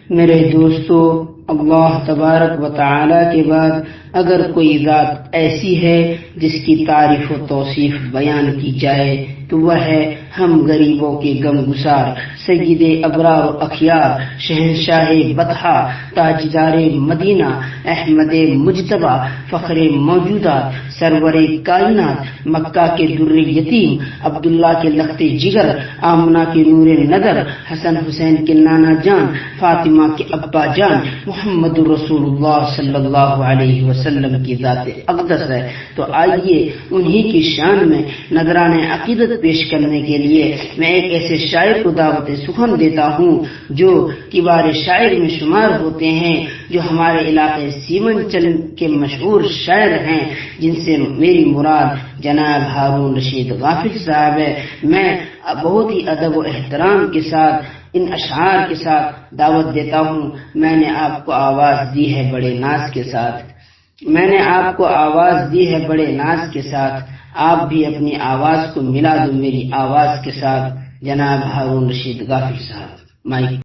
میرے دوستو، اللہ تبارک و تعالی کے بعد اگر کوئی ذات ایسی ہے جس کی تعریف و توصیف بیان کی جائے تو وہ ہے ہم غریبوں کے غم گسار سید ابرار و اخیار شہنشاہ بطحا تاجدار مدینہ احمد مجتبی فخر موجودات سرور کائنات مکہ کے در یتیم عبداللہ کے لخت جگر آمنہ کے نور نظر حسن حسین کے نانا جان فاطمہ کے ابا جان محمد رسول اللہ صلی اللہ علیہ وسلم کی ذات اقدس ہے۔ تو آئیے انہی کی شان میں نذران عقیدت پیش کرنے کے لیے میں ایک ایسے شاعر کو دعوت سخن دیتا ہوں جو کبار شاعر میں شمار ہوتے ہیں، جو ہمارے علاقے سیمنچل کے مشہور شاعر ہیں، جن سے میری مراد جناب ہارون رشید غافل صاحب ہے۔ میں بہت ہی ادب و احترام کے ساتھ ان اشعار کے ساتھ دعوت دیتا ہوں۔ میں نے آپ کو آواز دی ہے بڑے ناز کے ساتھ، آپ بھی اپنی آواز کو ملا دو میری آواز کے ساتھ۔ جناب ہارون رشید غافل صاحب، مائک